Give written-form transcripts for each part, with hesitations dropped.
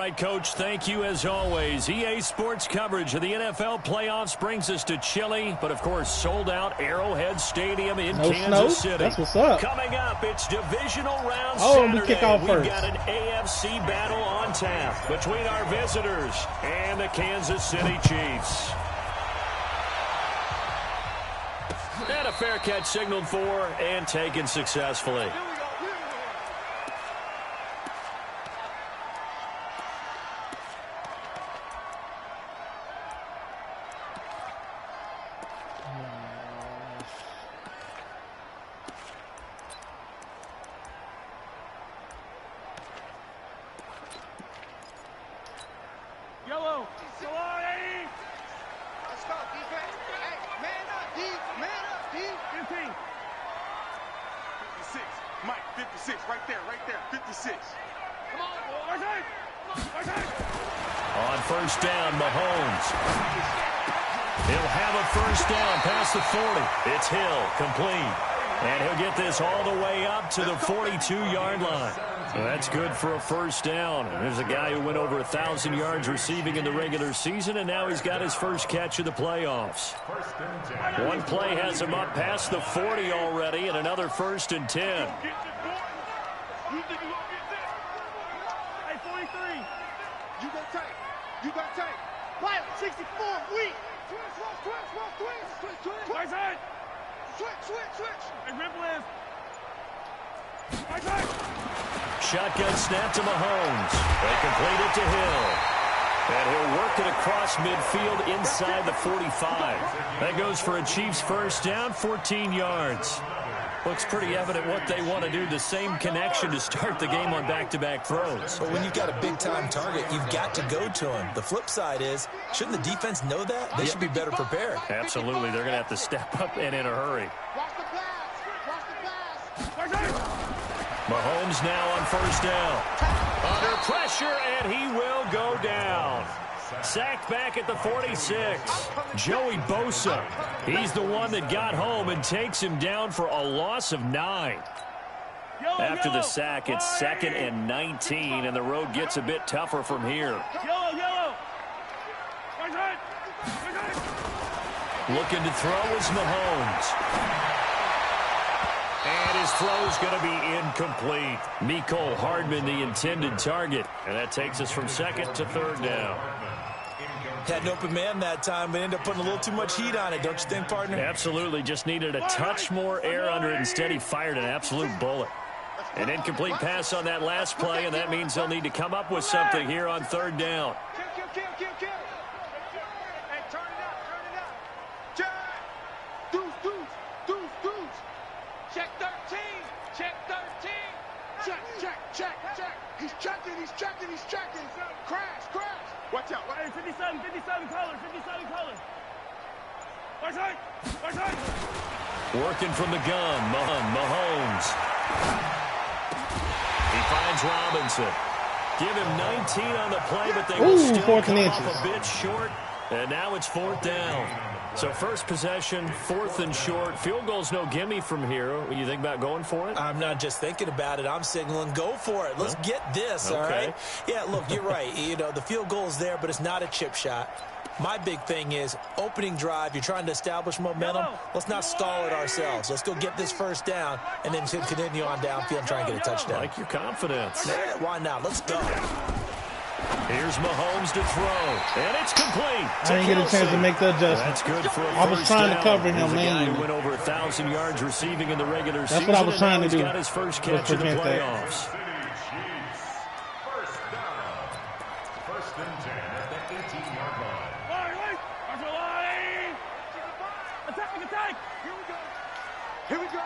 right, Coach. Thank you as always. EA Sports coverage of the NFL playoffs brings us to chilly, but of course sold out Arrowhead Stadium in Kansas City. That's what's up. Coming up, it's divisional round Saturday. We kick off first. We've got an AFC battle on tap between our visitors and the Kansas City Chiefs. And a fair catch signaled for and taken successfully. On first down, Mahomes. He'll have a first down past the 40. It's Hill, complete. And he'll get this all the way up to the 42-yard line. So that's good for a first down. And there's a guy who went over 1,000 yards receiving in the regular season, and now he's got his first catch of the playoffs. One play has him up past the 40 already, and another 1st and 10. You got tight. Pilot 64, weak. Switch. And rip left. Shotgun snap to Mahomes. They complete it to Hill. And he'll work it across midfield inside the 45. That goes for a Chiefs first down, 14 yards. Looks pretty evident what they want to do. The same connection to start the game on back-to-back throws. But when you've got a big-time target, you've got to go to him. The flip side is, shouldn't the defense know that? They should be better prepared. Absolutely. They're going to have to step up and in a hurry. Mahomes now on first down. Under pressure, and he will go down. Sacked back at the 46. Joey Bosa. He's the one that got home and takes him down for a loss of 9. After the sack, it's 2nd and 19, and the road gets a bit tougher from here. Looking to throw is Mahomes. And his throw's going to be incomplete. Mecole Hardman, the intended target. And that takes us from 2nd to 3rd down. Had an open man that time, but ended up putting a little too much heat on it, don't you think, partner? Absolutely. Just needed a touch more air under it. Instead, he fired an absolute bullet. An incomplete pass on that last play, and that means they'll need to come up with something here on 3rd down. He's checking. Crash. Watch out. Hey, 57 color. Working from the gun, Mahomes. He finds Robinson. Give him 19 on the play, but they will still come off a bit short. And now it's 4th down. So first possession, 4th and short. Field goal's no gimme from here. You think about going for it? I'm not just thinking about it. I'm signaling go for it. Let's get this, all right? Yeah, look, you're right. You know, the field goal's there, but it's not a chip shot. My big thing is opening drive. You're trying to establish momentum. Let's not stall it ourselves. Let's go get this first down and then continue on downfield and try and get a touchdown. I like your confidence. Yeah, why not? Let's go. Here's Mahomes to throw, and it's complete. I didn't get a chance to make the adjustment. That's good for a I was trying to cover him, man. He went over 1,000 yards receiving in the regular season. That's what I was trying to do. He's got his first catch in the playoffs. First and 10 at the 18-yard line. Attack. Here we go.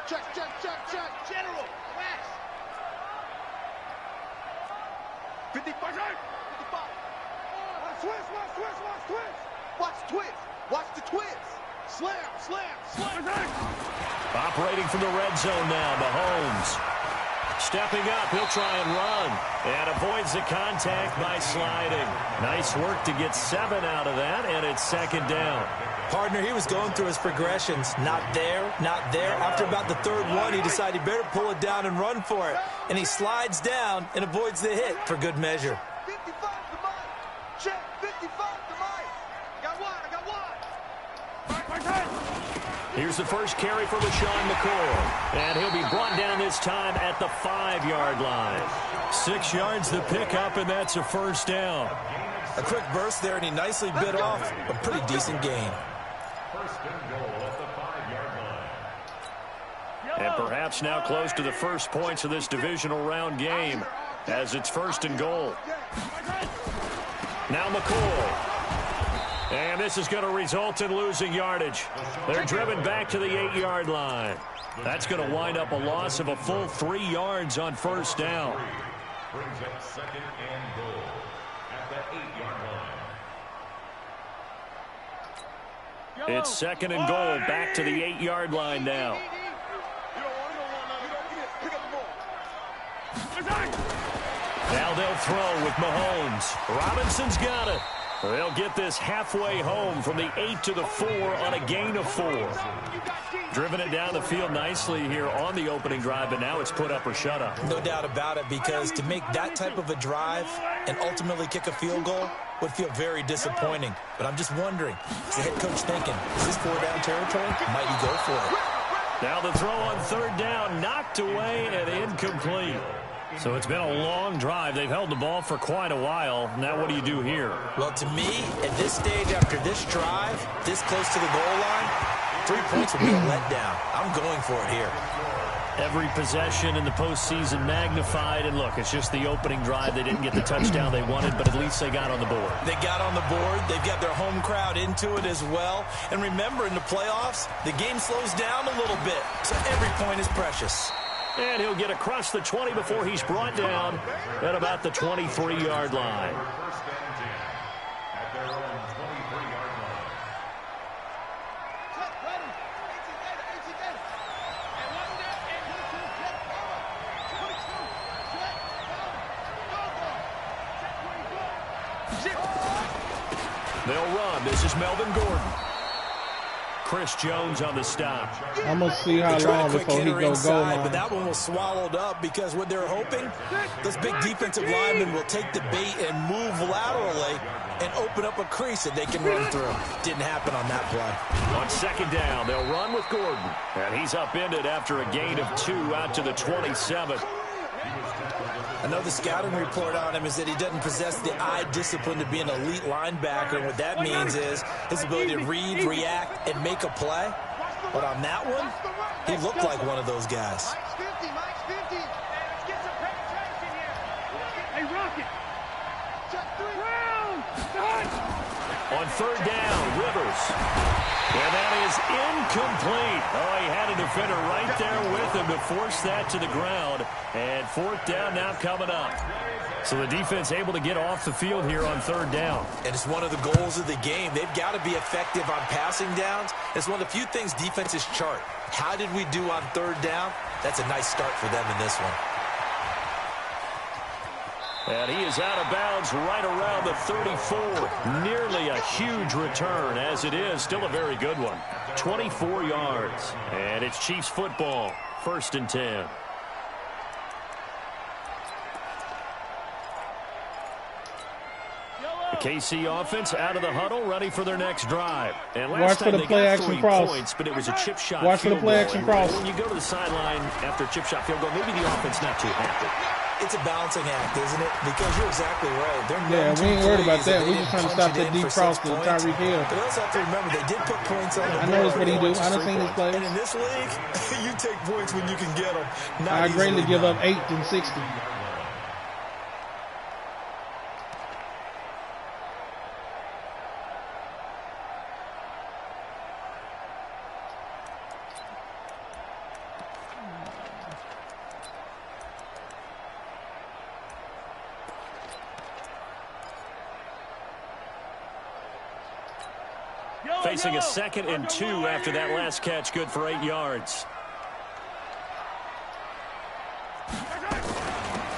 Check. General. Max. 55. Watch the twist. Slam. Operating from the red zone now, Mahomes. Stepping up, he'll try and run. And avoids the contact by sliding. Nice work to get 7 out of that, and it's 2nd down. Partner, he was going through his progressions. Not there. After about the 3rd one, he decided he better pull it down and run for it. And he slides down and avoids the hit for good measure. Here's the first carry for LaShawn McCoy. And he'll be brought down this time at the 5-yard line. 6 yards the pickup, and that's a first down. A quick burst there, and he nicely bit off a pretty decent gain. First and goal at the 5-yard line. And perhaps now close to the first points of this divisional round game as it's first and goal. Now McCoy. And this is going to result in losing yardage. They're driven back to the 8-yard line. That's going to wind up a loss of a full 3 yards on first down. Brings up second and goal at the 8-yard line. It's second and goal back to the 8-yard line now. Now they'll throw with Mahomes. Robinson's got it. They'll get this halfway home from the 8 to the 4 on a gain of 4. Driven it down the field nicely here on the opening drive, but now it's put up or shut up. No doubt about it, because to make that type of a drive and ultimately kick a field goal would feel very disappointing. But I'm just wondering, is the head coach thinking, is this 4-down territory? Might he go for it? Now the throw on third down, knocked away and incomplete. So it's been a long drive. They've held the ball for quite a while. Now what do you do here? Well, to me, at this stage after this drive, this close to the goal line, 3 points would be a letdown. I'm going for it here. Every possession in the postseason magnified. And look, it's just the opening drive. They didn't get the touchdown they wanted, but at least they got on the board. They got on the board. They've got their home crowd into it as well. And remember, in the playoffs, the game slows down a little bit. So every point is precious. And he'll get across the 20 before he's brought down at about the 23-yard line. First and 10 at their own 23-yard line. They'll run. This is Melvin Gordon. Chris Jones on the stop. I'm going to see how long before he goes goal line. But that one was swallowed up because what they're hoping, this big defensive lineman will take the bait and move laterally and open up a crease that they can run through. Didn't happen on that play. On second down, they'll run with Gordon. And he's upended after a gain of 2 out to the 27. Another scouting report on him is that he doesn't possess the eye discipline to be an elite linebacker. And what that means is his ability to read, react, and make a play. But on that one, he looked like one of those guys. On third down, Rivers. And that is incomplete. Oh, he had a defender right there with him to force that to the ground. And fourth down now coming up. So the defense able to get off the field here on third down. And it's one of the goals of the game. They've got to be effective on passing downs. It's one of the few things defenses chart. How did we do on third down? That's a nice start for them in this one. And he is out of bounds right around the 34. Nearly a huge return, as it is. Still a very good one. 24 yards. And it's Chiefs football. First and 10. The KC offense out of the huddle, ready for their next drive. And last time they got 3 points, but it was a chip shot. Watch for the play action cross. When you go to the sideline after a chip shot field goal, maybe the offense not too happy. It's a balancing act, isn't it? Because you're exactly right. Yeah, we ain't worried about that. We just trying to stop that deep cross to Tyreek Hill. But also have to remember, they did put points on the board. I noticed what he do. I done seen his plays. And in this league, you take points when you can get them. I greatly give up 8 and 60. Facing a 2nd and 2 after that last catch, good for 8 yards.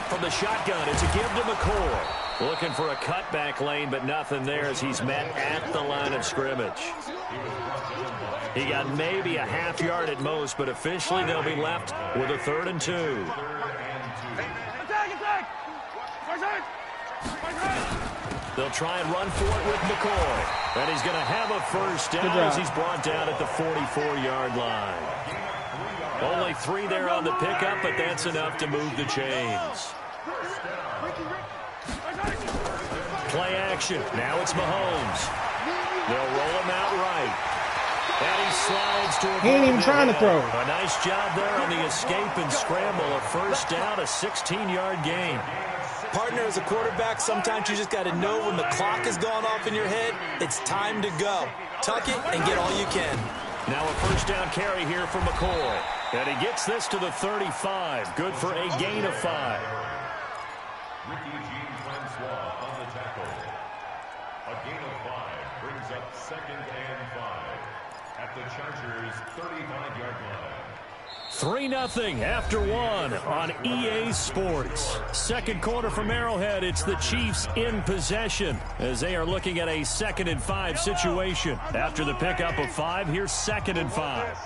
From the shotgun, it's a give to McCoy. Looking for a cutback lane, but nothing there as he's met at the line of scrimmage. He got maybe a half yard at most, but officially they'll be left with a 3rd and 2. They'll try and run for it with McCoy. And he's going to have a first down as he's brought down at the 44-yard line. Only 3 there on the pickup, but that's enough to move the chains. Play action. Now it's Mahomes. They'll roll him out right. And he slides to a He ain't even trying to throw. A nice job there on the escape and scramble. A first down, a 16-yard gain. Partner, as a quarterback, sometimes you just got to know when the clock has gone off in your head, it's time to go. Tuck it and get all you can. Now a first down carry here for McCoy. And he gets this to the 35. Good for a gain of 5. On the tackle. A gain of 5 brings up 2nd and 5 at the Chargers' 35-yard line. 3-0 after 1 on EA Sports. Second quarter from Arrowhead. It's the Chiefs in possession as they are looking at a 2nd and 5 situation. After the pickup of 5, here's 2nd and 5.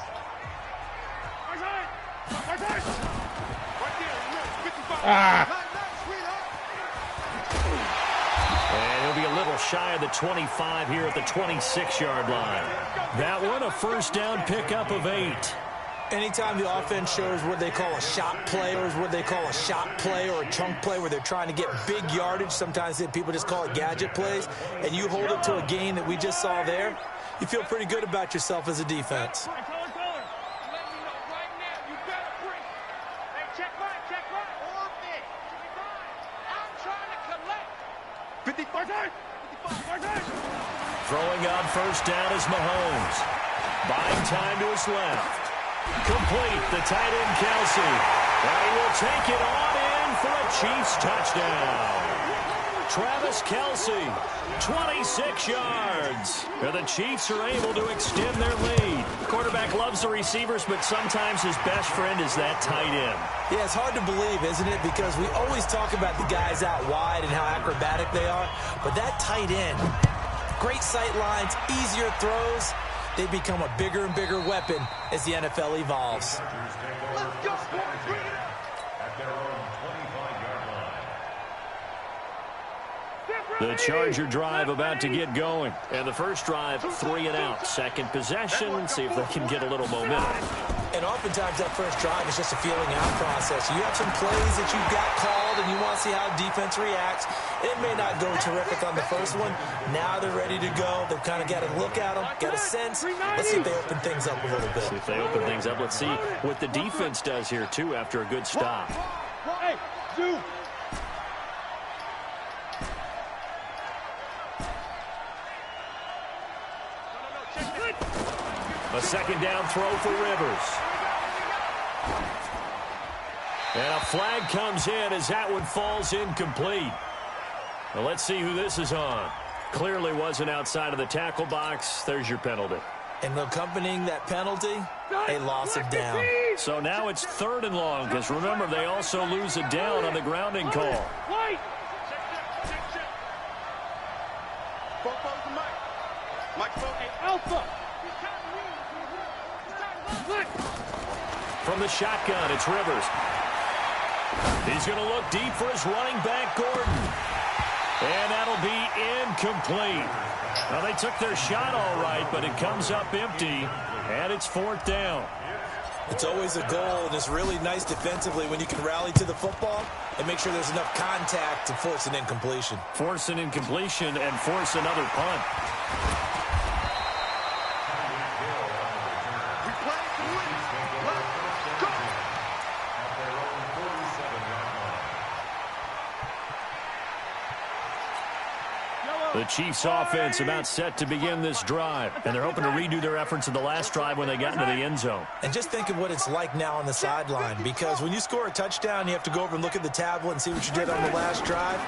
And he'll be a little shy of the 25 here at the 26-yard line. That one, a first down pickup of 8. Anytime the offense shows what they call a shot play or what they call a shot play or a chunk play where they're trying to get big yardage, sometimes people just call it gadget plays, and you hold it to a gain that we just saw there, you feel pretty good about yourself as a defense. Throwing on first down is Mahomes. Buying time to his left. Complete, the tight end Kelsey. And he will take it on in for a Chiefs touchdown. Travis Kelsey, 26 yards. And the Chiefs are able to extend their lead. Quarterback loves the receivers, but sometimes his best friend is that tight end. Yeah, it's hard to believe, isn't it? Because we always talk about the guys out wide and how acrobatic they are. But that tight end, great sight lines, easier throws. They become a bigger and bigger weapon as the NFL evolves. The Charger drive about to get going. And the first drive, 3 and out. Second possession, see if they can get a little momentum. And oftentimes that first drive is just a feeling out process. You have some plays that you've got called and you want to see how defense reacts. It may not go terrific on the first one. Now they're ready to go. They've kind of got to look at them, get a sense. Let's see if they open things up a little bit. See if they open things up. Let's see what the defense does here, too, after a good stop. Hey, dude. A second down throw for Rivers. And a flag comes in as that one falls incomplete. Well, let's see who this is on. Clearly wasn't outside of the tackle box. There's your penalty. And accompanying that penalty, a loss of down. So now it's 3rd and long, because remember, they also lose a down on the grounding call. From the shotgun, it's Rivers. He's going to look deep for his running back, Gordon. And that'll be incomplete. Now, they took their shot all right, but it comes up empty, and it's 4th down. It's always a goal, and it's really nice defensively when you can rally to the football and make sure there's enough contact to force an incompletion. Force an incompletion and force another punt. The Chiefs offense about set to begin this drive, and they're hoping to redo their efforts in the last drive when they got into the end zone. And just think of what it's like now on the sideline, because when you score a touchdown, you have to go over and look at the tablet and see what you did on the last drive.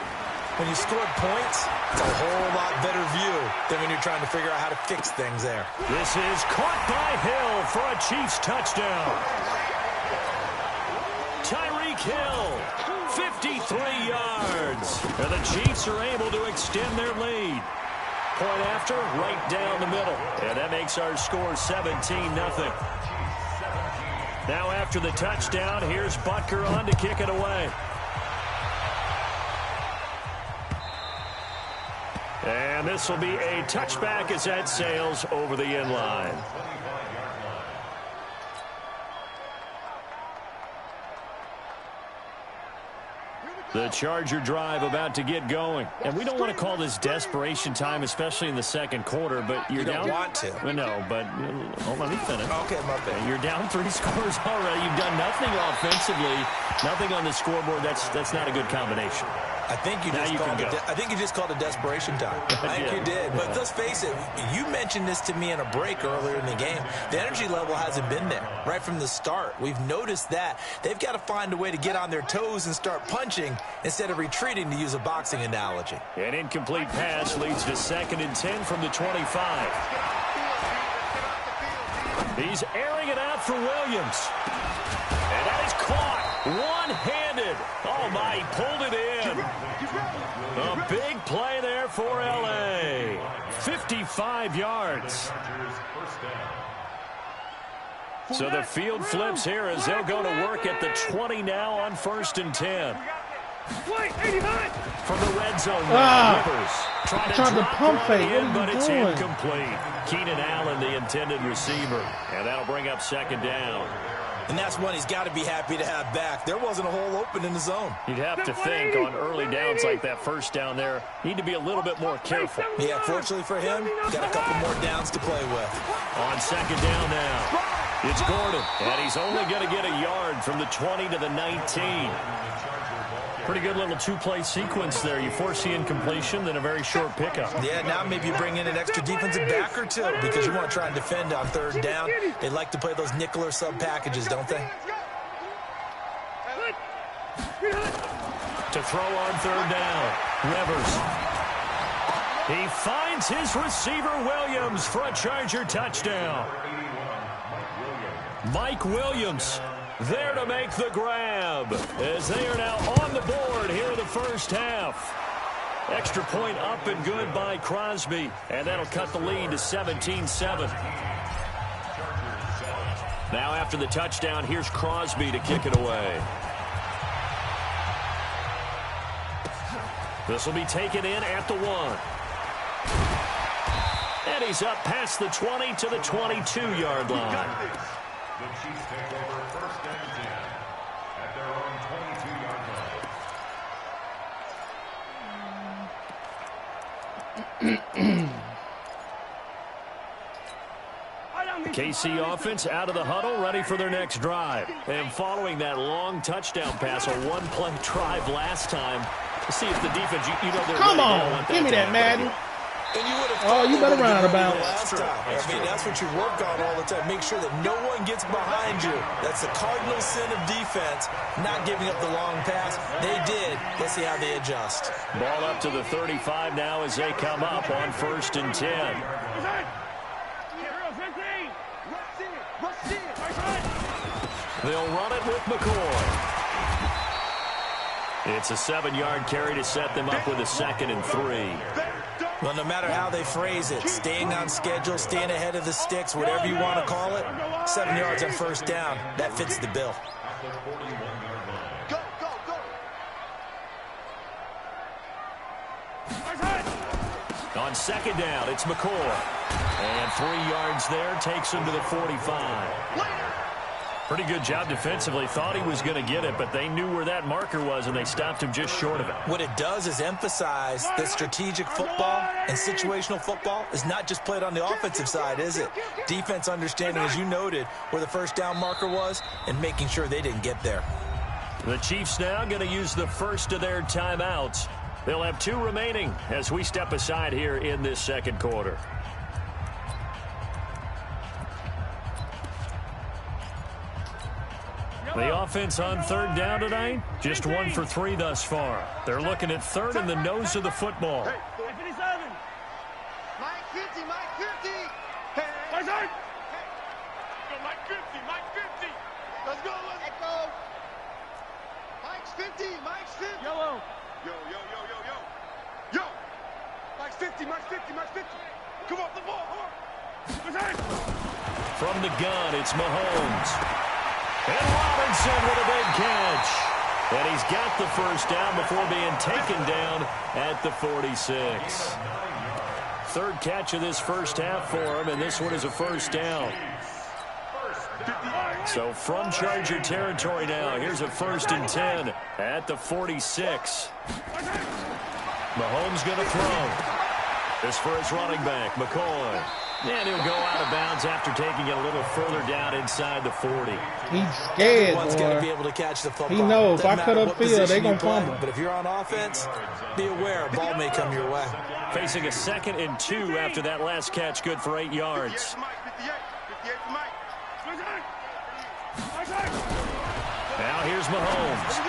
When you scored points, it's a whole lot better view than when you're trying to figure out how to fix things there. This is caught by Hill for a Chiefs touchdown. Tyreek Hill, 53 yards. And the Chiefs are able to extend their lead. Point after, right down the middle. And that makes our score 17-0. Now after the touchdown, here's Butker on to kick it away. And this will be a touchback as that sails over the end line. The Charger drive about to get going. And we don't want to call this desperation time, especially in the second quarter, but you're down. You don't want to. No, but let me finish. Okay, my bad. You're down 3 scores already. You've done nothing offensively, nothing on the scoreboard. That's not a good combination. I think you just called it desperation time. I think you did. But let's face it, you mentioned this to me in a break earlier in the game. The energy level hasn't been there right from the start. We've noticed that. They've got to find a way to get on their toes and start punching instead of retreating, to use a boxing analogy. An incomplete pass leads to 2nd and 10 from the 25. He's airing it out for Williams. And that is caught one-handed. Oh, my, he pulled it in. A big play there for L.A. 55 yards. So the field flips here as they'll go to work at the 20 now on 1st and 10. From the red zone, Rivers trying to pump fake in, but it's incomplete. Keenan Allen, the intended receiver, and that'll bring up 2nd down. And that's one he's got to be happy to have back. There wasn't a hole open in the zone. You'd have to think on early downs like that first down there, need to be a little bit more careful. Yeah, fortunately for him, got a couple more downs to play with. On 2nd down now, it's Gordon, and he's only going to get a yard from the 20 to the 19. Pretty good little 2-play sequence there. You force the incompletion, then a very short pickup. Yeah, now maybe you bring in an extra defensive back or two because you want to try and defend on 3rd down. They like to play those nickel or sub packages, don't they? To throw on 3rd down, Rivers. He finds his receiver, Williams, for a Charger touchdown. Mike Williams there to make the grab as they are now on the board here in the first half. Extra point up and good by Crosby, and that'll cut the lead to 17-7. Now after the touchdown, here's Crosby to kick it away. This will be taken in at the 1. And he's up past the 20 to the 22-yard line. The Chiefs take over 1st and 10 at their own 22-yard line. The KC offense out of the huddle, ready for their next drive. And following that long touchdown pass, a 1-play drive last time, let's see if the defense, you know, they're come on, give me that, Madden. And you would have you better run out of bounds. Last time. I mean, that's what you work on all the time. Make sure that no one gets behind you. That's the cardinal sin of defense, not giving up the long pass. They did. Let's see how they adjust. Ball up to the 35 now as they come up on 1st and 10. They'll run it with McCoy. It's a 7-yard carry to set them up with a 2nd and 3. Well, no matter how they phrase it, staying on schedule, staying ahead of the sticks, whatever you want to call it, 7 yards on 1st down, that fits the bill. On 2nd down, it's McCoy. And 3 yards there takes him to the 45. Pretty good job defensively. Thought he was going to get it, but they knew where that marker was, and they stopped him just short of it. What it does is emphasize that strategic football and situational football is not just played on the offensive side, is it? Defense understanding, as you noted, where the 1st down marker was and making sure they didn't get there. The Chiefs now going to use the first of their timeouts. They'll have 2 remaining as we step aside here in this 2nd quarter. The offense on 3rd down tonight, just 1 for 3 thus far. They're looking at 3rd in the nose of the football. Mike 50, Mike 50. Hey, Mike 50, Mike 50. Let's go, let's go. Mike's 50, Mike's 50. Yo. Mike's 50, Mike's 50, Mike's 50. Come off the ball, From the gun, it's Mahomes. And Robinson with a big catch. And he's got the first down before being taken down at the 46. Third catch of this first half for him, and this one is a first down. So from Charger territory now, here's a 1st and 10 at the 46. Mahomes going to throw. This for his running back, McCoy. And he'll go out of bounds after taking it a little further down inside the 40. He's scared, Everyone's got to boy. be able to catch the football. He knows. If I Doesn't cut matter up what field, position they gonna you play, fumble. But if you're on offense, be aware, a ball may come your way. Facing a 2nd and 2 after that last catch, good for 8 yards. Now here's Mahomes.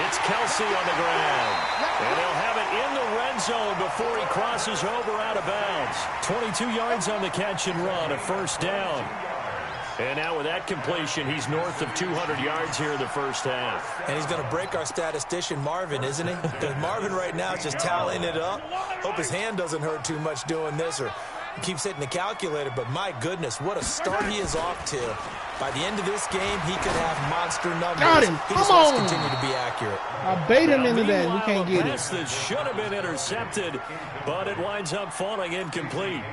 It's Kelsey on the ground. And they'll have it in the red zone before he crosses over out of bounds. 22 yards on the catch and run, a first down. And now with that completion, he's north of 200 yards here in the first half. And he's going to break our statistician, Marvin, isn't he? Because Marvin right now is just tallying it up. Hope his hand doesn't hurt too much doing this, or he keeps hitting the calculator. But my goodness, what a start he is off to. By the end of this game, he could have monster numbers. Got him. He just Come wants to on. continue to be accurate. I bait him into that. We Meanwhile, can't a get pass it. that should have been intercepted, but it winds up falling incomplete.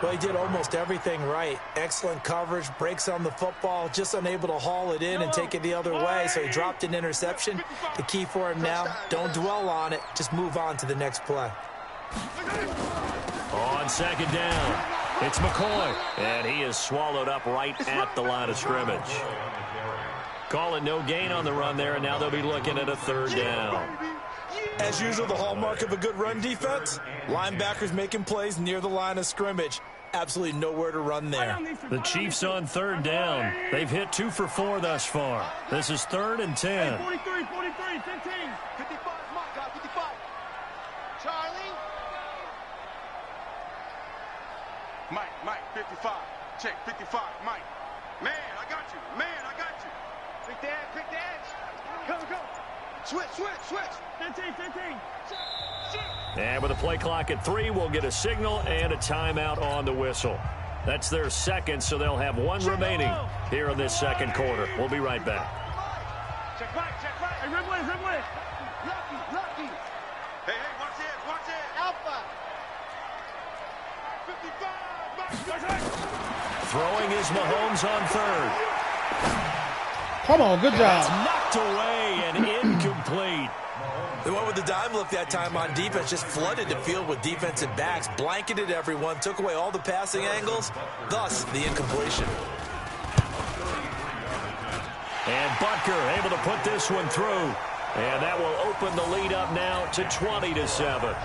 Well, he did almost everything right. Excellent coverage, breaks on the football, just unable to haul it in and take it the other way. So he dropped an interception. The key for him now, don't dwell on it. Just move on to the next play. On 2nd down, it's McCoy. And he is swallowed up right at the line of scrimmage. Call it no gain on the run there, and now they'll be looking at a 3rd down. As usual, the hallmark of a good run defense, linebackers making plays near the line of scrimmage. Absolutely nowhere to run there. The Chiefs on 3rd down. They've hit 2 for 4 thus far. This is 3rd and 10. 43, 43, 15. 55, Mike, 55. Charlie. Mike, 55. Check, 55, Mike. Man, I got you. Pick the edge. Go. Switch. 15. And with a play clock at 3, we'll get a signal and a timeout on the whistle. That's their 2nd, so they'll have 1 remaining here in this 2nd quarter. We'll be right back. Check right. Hey, Ridley. Lucky. Hey, watch it. Alpha. 55. Throwing is Mahomes on 3rd. Come on, good That's job. knocked away and incomplete. They went with the dime look that time on defense, just flooded the field with defensive backs, blanketed everyone, took away all the passing angles, thus the incompletion. And Butker able to put this one through. And that will open the lead up now to 20-7.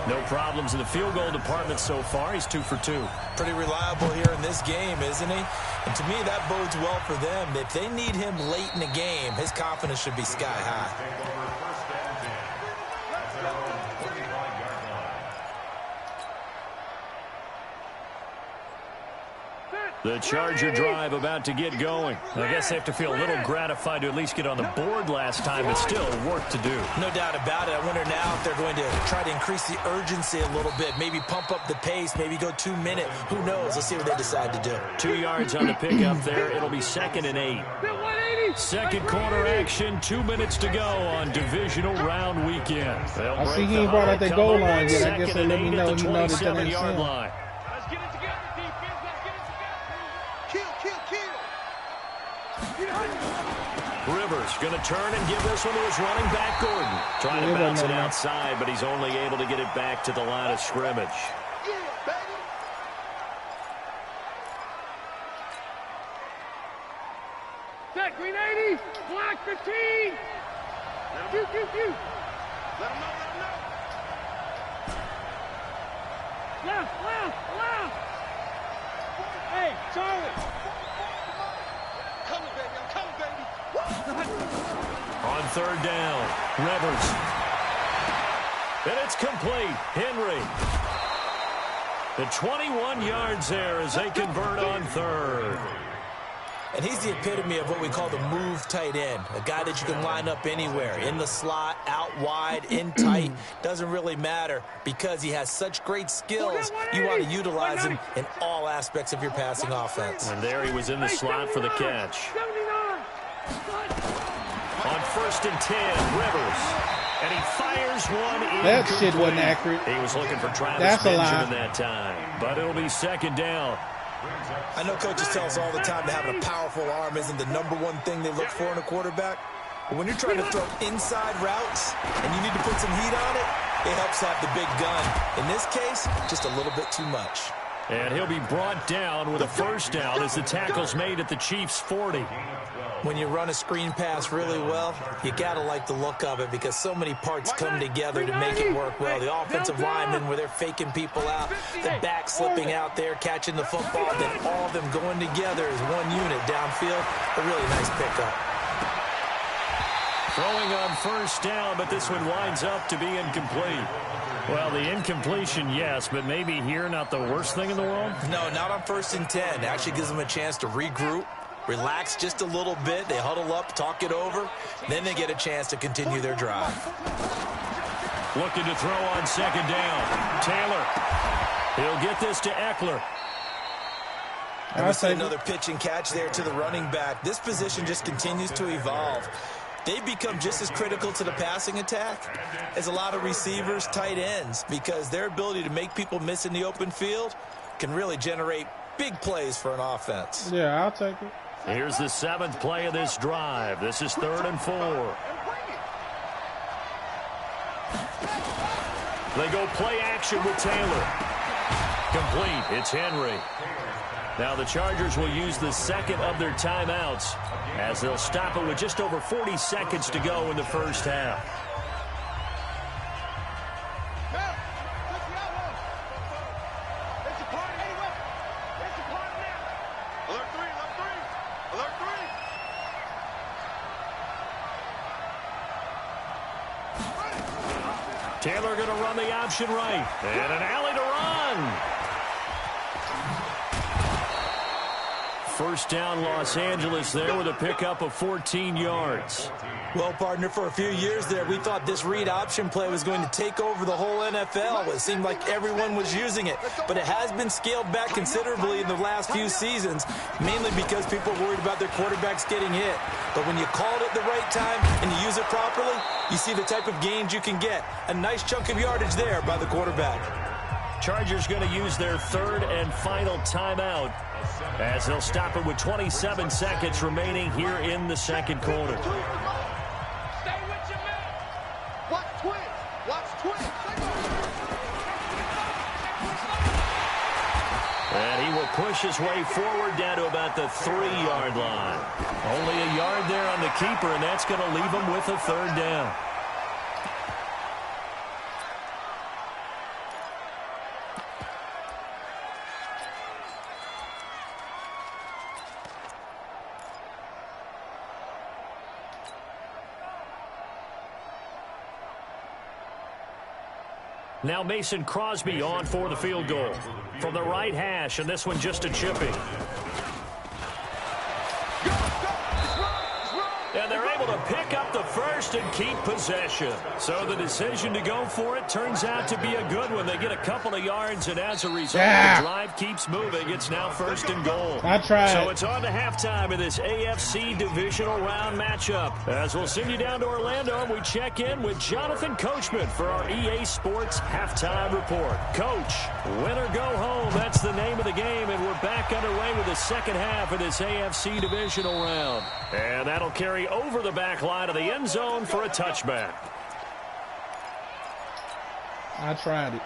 No problems in the field goal department so far. He's 2 for 2. Pretty reliable here in this game, isn't he? And to me, that bodes well for them. If they need him late in the game, his confidence should be sky high. The Charger drive about to get going. I guess they have to feel a little gratified to at least get on the board last time, but still work to do. No doubt about it. I wonder now if they're going to try to increase the urgency a little bit, maybe pump up the pace, maybe go 2 minute. Who knows? Let's see what they decide to do. 2 yards on the pickup there. It'll be 2nd and 8. 2nd quarter action, 2 minutes to go on divisional round weekend. I see he ain't brought out that goal line yet. I guess they let me know he noticed that ain't yard seen. line. Let's get it together, defense. Let's get it together. Kill. Rivers going to turn and give this one to his running back, Gordon. Trying to bounce it outside, but he's only able to get it back to the line of scrimmage. Yeah, baby. Set, green 80, black 15. Let him know. Left. Hey, Charlie. I'm coming, baby. On 3rd down, Rivers. And it's complete. Henry. The 21 yards there as they convert on 3rd. And he's the epitome of what we call the move tight end, a guy that you can line up anywhere, in the slot, out wide, in tight, doesn't really matter because he has such great skills. You want to utilize him in all aspects of your passing offense. And there he was in the slot for the catch. 79. On On 1st and 10, Rivers. And he fires one in. That shit wasn't accurate. He was looking for Travis That's a lie. Benjamin that time. But it'll be 2nd down. I know coaches tell us all the time that having a powerful arm isn't the #1 thing they look for in a quarterback. But when you're trying to throw inside routes and you need to put some heat on it, it helps have the big gun. In this case, just a little bit too much. And he'll be brought down with a 1st down as the tackle's made at the Chiefs' 40. When you run a screen pass really well, you got to like the look of it because so many parts come together to make it work well. The offensive linemen where they're faking people out, the back slipping out there, catching the football, then all of them going together as one unit downfield. A really nice pickup. Throwing on 1st down, but this one winds up to be incomplete. Well, the incompletion, yes, but maybe here not the worst thing in the world? No, not on 1st and 10. It actually gives them a chance to regroup, relax just a little bit. They huddle up, talk it over. Then they get a chance to continue their drive. Looking to throw on 2nd down. Taylor. He'll get this to Eckler. And we see another pitch and catch there to the running back. This position just continues to evolve. They've become just as critical to the passing attack as a lot of receivers, tight ends, because their ability to make people miss in the open field can really generate big plays for an offense. Yeah, I'll take it. Here's the 7th play of this drive. This is 3rd and 4. They go play action with Taylor. Complete. It's Henry. Now the Chargers will use the 2nd of their timeouts as they'll stop it with just over 40 seconds to go in the 1st half. Taylor going to run the option right. And an alley to run. 1st down, Los Angeles there with a pickup of 14 yards. Well, partner, for a few years there, we thought this read option play was going to take over the whole NFL. It seemed like everyone was using it. But it has been scaled back considerably in the last few seasons, mainly because people are worried about their quarterbacks getting hit. But when you call it at the right time and you use it properly, you see the type of gains you can get. A nice chunk of yardage there by the quarterback. Chargers going to use their 3rd and final timeout as they'll stop it with 27 seconds remaining here in the 2nd quarter. Stay with your man. Watch twins. Watch twins. And he will push his way forward down to about the 3-yard line. Only a yard there on the keeper, and that's going to leave him with a 3rd down. Now Mason Crosby on for the field goal. From the right hash, and this one just a chipping. And they're able to pick up the 1st and keep possession. So the decision to go for it turns out to be a good one. They get a couple of yards, and as a result, the drive keeps moving. It's now 1st and goal. I tried. So it's on to halftime in this AFC Divisional Round matchup. As we'll send you down to Orlando, and we check in with Jonathan Coachman for our EA Sports Halftime Report. Coach, win or go home, that's the name of the game, and we're back underway with the 2nd half of this AFC Divisional Round. And that'll carry over the back line of the end zone for a touchback. I tried it.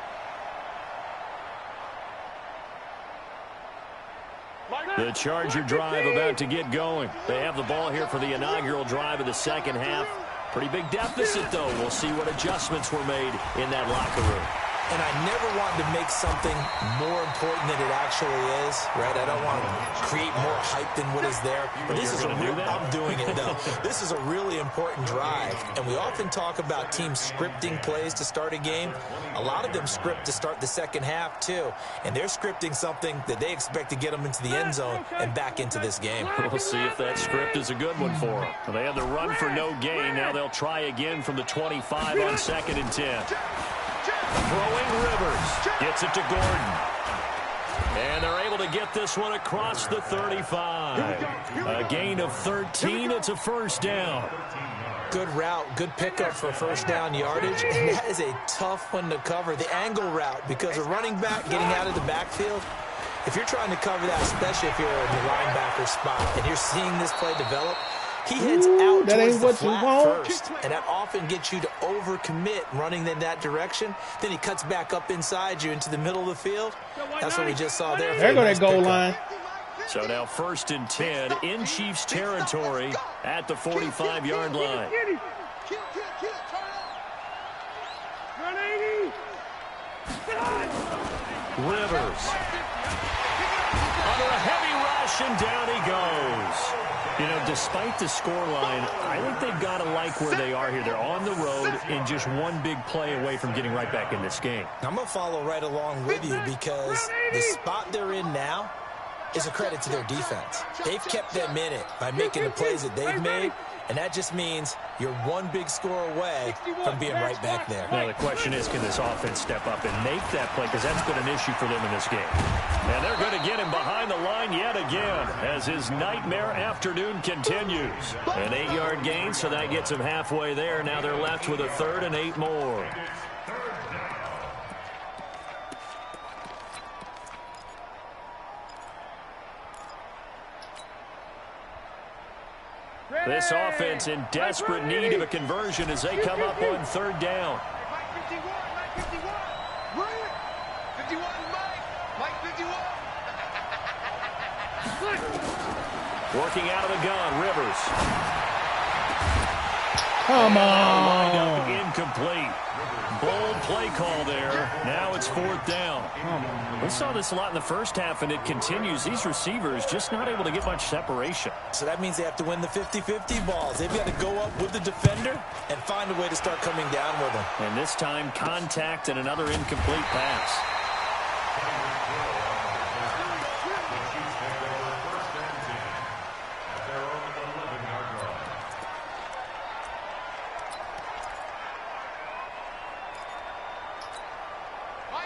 The Charger drive about to get going. They have the ball here for the inaugural drive of the 2nd half. Pretty big deficit, though. We'll see what adjustments were made in that locker room. And I never wanted to make something more important than it actually is, right? I don't want to create more hype than what is there. But this is a real, I'm doing it, though. This is a really important drive. And we often talk about teams scripting plays to start a game. A lot of them script to start the 2nd half, too. And they're scripting something that they expect to get them into the end zone and back into this game. We'll see if that script is a good one for them. They had the run for no gain. Now they'll try again from the 25 on 2nd and 10. Throwing Rivers. Gets it to Gordon. And they're able to get this one across the 35. A gain of 13. It's a 1st down. Good route, good pickup for first down yardage, and that is a tough one to cover. The angle route, because a running back getting out of the backfield, if you're trying to cover that, especially if you're in the linebacker spot, and you're seeing this play develop, he heads out towards the flat first, and that often gets you to overcommit running in that direction. Then he cuts back up inside you into the middle of the field. That's what we just saw there. There go that goal line. So now 1st and 10 in Chiefs territory at the 45-yard line. Rivers. Under a heavy rush, and down he goes. You know, despite the scoreline, I think they've got to like where they are here. They're on the road and just one big play away from getting right back in this game. I'm going to follow right along with you because the spot they're in now is a credit to their defense. They've kept them in it by making the plays that they've made, and that just means you're one big score away from being right back there. Now the question is, can this offense step up and make that play? Because that's been an issue for them in this game. And they're going to get him behind the line yet again as his nightmare afternoon continues. An 8-yard gain, so that gets him halfway there. Now they're left with a 3rd and 8 more. This offense in desperate need of a conversion as they come up on 3rd down. Working out of the gun, Rivers. Come on. Incomplete. Bold play call there. Now it's 4th down. We saw this a lot in the first half, and it continues. These receivers just not able to get much separation. So that means they have to win the 50-50 balls. They've got to go up with the defender and find a way to start coming down with them. And this time, contact and another incomplete pass.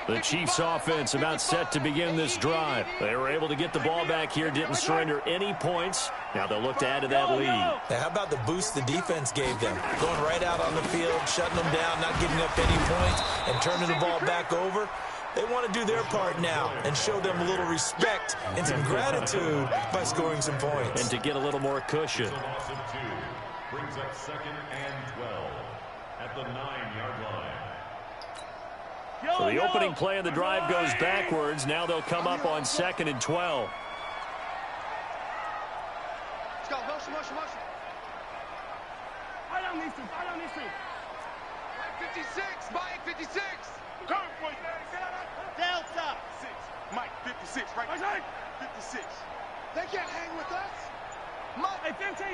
The Chiefs offense about set to begin this drive. They were able to get the ball back here, didn't surrender any points. Now they'll look to add to that lead. Now, how about the boost the defense gave them? Going right out on the field, shutting them down, not giving up any points, and turning the ball back over. They want to do their part now and show them a little respect and some gratitude by scoring some points. And to get a little more cushion. Brings up 2nd and 12 at the 9-yard line. So the opening play of the drive goes backwards. Now they'll come up on 2nd and 12. Let's go. Motion. I don't need to. Mike 56. Mike 56. Come, boys. Delta. 6. Mike 56. Right. 56. They can't hang with us. Mike. 15.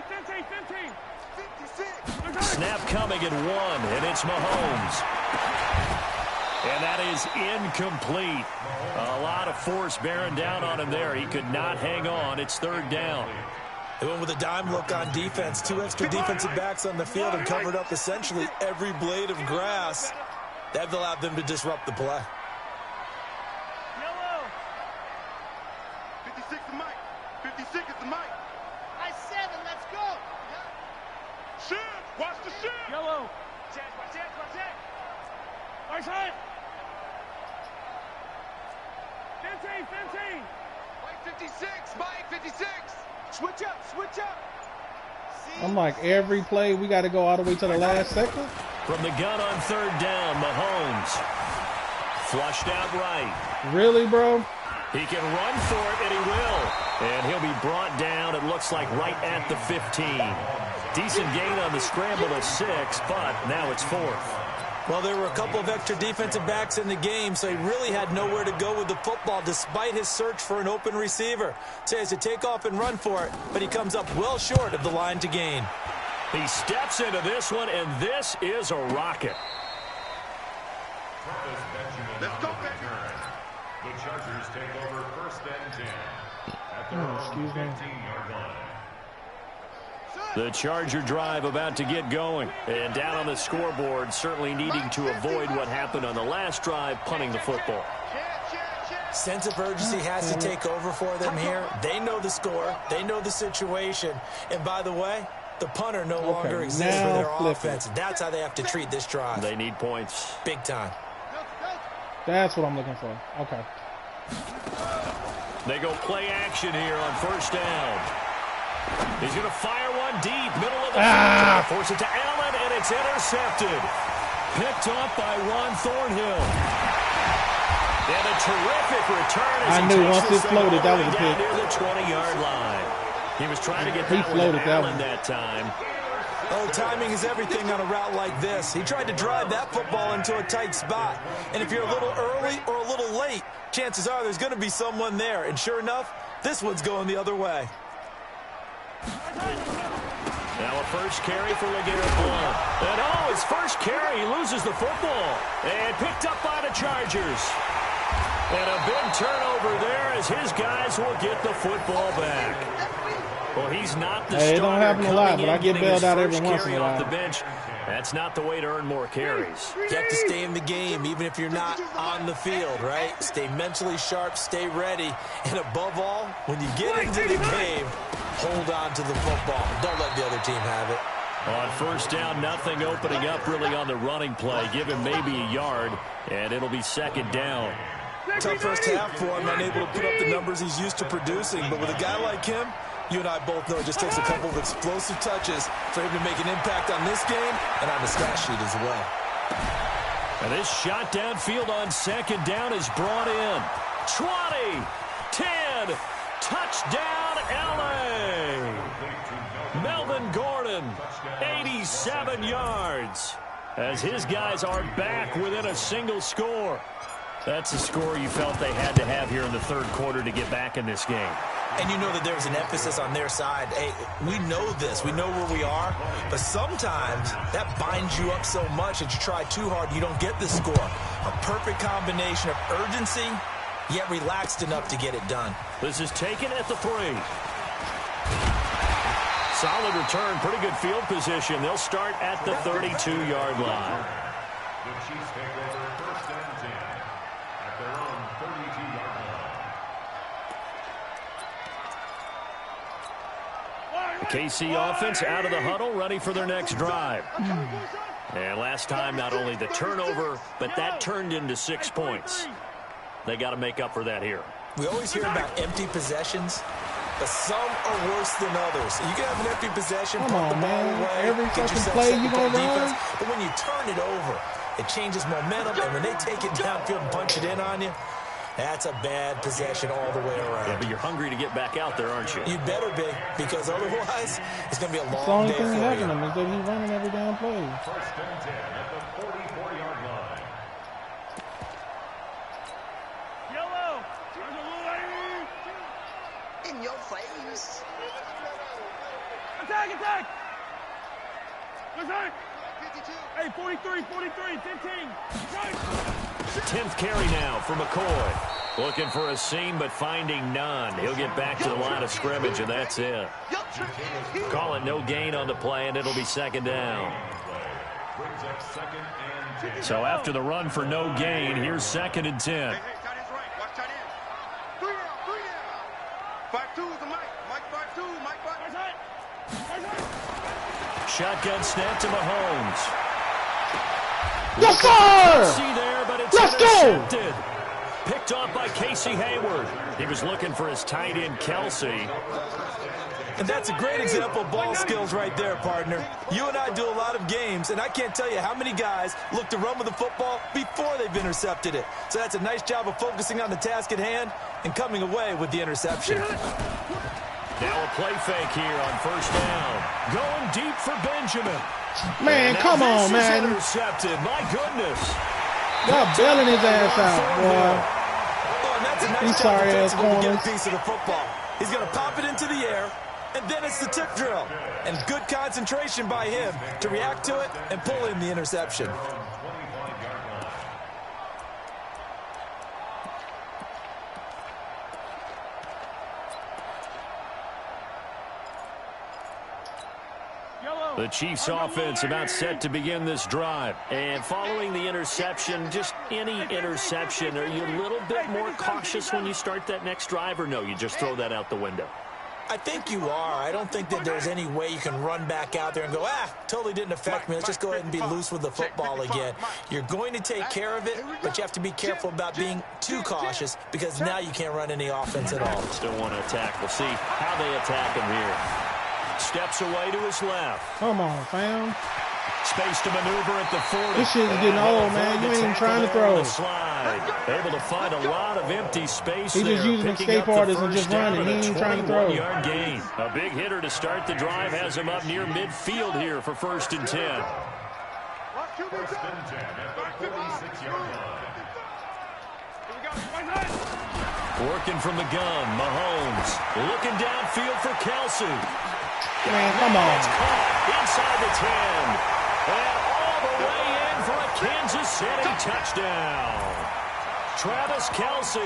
56. Snap coming at 1, and it's Mahomes. And that is incomplete. A lot of force bearing down on him there. He could not hang on. It's 3rd down. They went with a dime look on defense. 2 extra defensive backs on the field and covered up essentially every blade of grass. That allowed them to disrupt the play. 56 is Mike. 56 is the Mike. I 7. Let's go. Shift. Watch the shift. Yellow. Check. Right side. 15. Mike 56. Mike 56. Switch up. I'm like, every play, we got to go all the way to the last second. From the gun on 3rd down, Mahomes. Flushed out right. Really, bro? He can run for it, and he will. And he'll be brought down, it looks like, right at the 15. Decent gain on the scramble of 6, but now it's 4th. Well, there were a couple of extra defensive backs in the game, so he really had nowhere to go with the football despite his search for an open receiver. So he has to take off and run for it, but he comes up well short of the line to gain. He steps into this one, and this is a rocket. Let's go, baby. The Chargers take over 1st and 10 at their own 15-yard line. The Charger drive about to get going. And down on the scoreboard, certainly needing to avoid what happened on the last drive, punting the football. Sense of urgency has to take over for them here. They know the score. They know the situation. And by the way, The punter no longer exists for their offense. It. That's how they have to treat this drive. They need points. Big time. That's what I'm looking for. Okay. They go play action here on first down. He's going to fire one deep, middle of the field. Force it to Allen, and it's intercepted. Picked up by Ron Thornhill. And a terrific return as I knew once it floated, that was a pick. Near the 20-yard line. He was trying to get that one to Allen that time. Oh, timing is everything on a route like this. He tried to drive that football into a tight spot. And if you're a little early or a little late, chances are there's going to be someone there. And sure enough, this one's going the other way. Now a first carry for LeGarrette Blount. And his first carry, he loses the football. And picked up by the Chargers. And a big turnover there as his guys will get the football back. Well, he's not the starter. It don't happen a lot, but I get bailed out every once in a while. Off the bench. That's not the way to earn more carries. You have to stay in the game, even if you're not on the field, right? Stay mentally sharp, stay ready, and above all, when you get into the game, hold on to the football. Don't let the other team have it. On first down, nothing opening up really on the running play. Give him maybe a yard, and it'll be second down. Tough first half for him, unable to put up the numbers he's used to producing. But with a guy like him, you and I both know it just takes a couple of explosive touches for him to make an impact on this game and on the stat sheet as well. And this shot downfield on second down is brought in. 20, 10, touchdown LA. Melvin Gordon, 87 yards. As his guys are back within a single score. That's a score you felt they had to have here in the third quarter to get back in this game. And you know that there's an emphasis on their side. Hey, we know this. We know where we are. But sometimes that binds you up so much that you try too hard, you don't get the score. A perfect combination of urgency, yet relaxed enough to get it done. This is taken at the 3. Solid return, pretty good field position. They'll start at the 32-yard line. The Chiefs take over first and 10 at their own 32-yard line. The KC offense out of the huddle, ready for their next drive. And last time, not only the turnover, but that turned into 6 points. They got to make up for that here. We always hear about empty possessions, but some are worse than others. You can have an empty possession, put the ball away, every get yourself play set you to gonna play run? defense. But when you turn it over, it changes momentum, and when they take it downfield and punch it in on you, that's a bad possession all the way around. Yeah, but you're hungry to get back out there, aren't you? You better be, because otherwise, it's going to be a long day for you. The only thing happening is that he's running every damn play. First and 10 at the 44-yard line. Yellow! In your face! Attack, attack! Hey, 43, 15. 10th carry now for McCoy. Looking for a seam, but finding none. He'll get back to the line of scrimmage, and that's it. Call it no gain on the play, and it'll be second down. Brings up second and 10. So after the run for no gain, here's second and 10. Hey, tight end's right. Watch tight end. 3 down. 5-2 is the Mike. Mike 5-2. Mike 5. Shotgun snap to Mahomes. Yes, sir! See there, but it's Let's intercepted. Picked off by Casey Hayward. He was looking for his tight end, Kelsey. And that's a great example of ball skills right there, partner. You and I do a lot of games, and I can't tell you how many guys look to run with the football before they've intercepted it. So that's a nice job of focusing on the task at hand and coming away with the interception. Now a play fake here on first down. Going deep for Benjamin. Man, come on, man. Intercepted. My goodness. Y'all bailing his ass out, boy. Oh, and that's a nice These job sorry-ass defensively to get a corners. piece of the football. He's going to pop it into the air, and then it's the tip drill. And good concentration by him to react to it and pull in the interception. The Chiefs offense about set to begin this drive. And following the interception, just any interception, are you a little bit more cautious when you start that next drive, or no, you just throw that out the window? I think you are. I don't think that there's any way you can run back out there and go, totally didn't affect me. Let's just go ahead and be loose with the football again. You're going to take care of it, but you have to be careful about being too cautious because now you can't run any offense at all. Still want to attack. We'll see how they attack him here. Steps away to his left. Come on, fam. Space to maneuver at the 40. This shit is getting old, man. You ain't even trying to throw. Slide. Able to find a lot of empty space. He just using escape artists and just running. He ain't even trying to throw. Yard gain. A big hitter to start the drive has him up near midfield here for 1st and 10. 1st and 10 at the 46-yard line. Working from the gun, Mahomes. Looking downfield for Kelsey. Man, come on. It's caught inside the 10. And all the way in for a Kansas City touchdown. Travis Kelsey,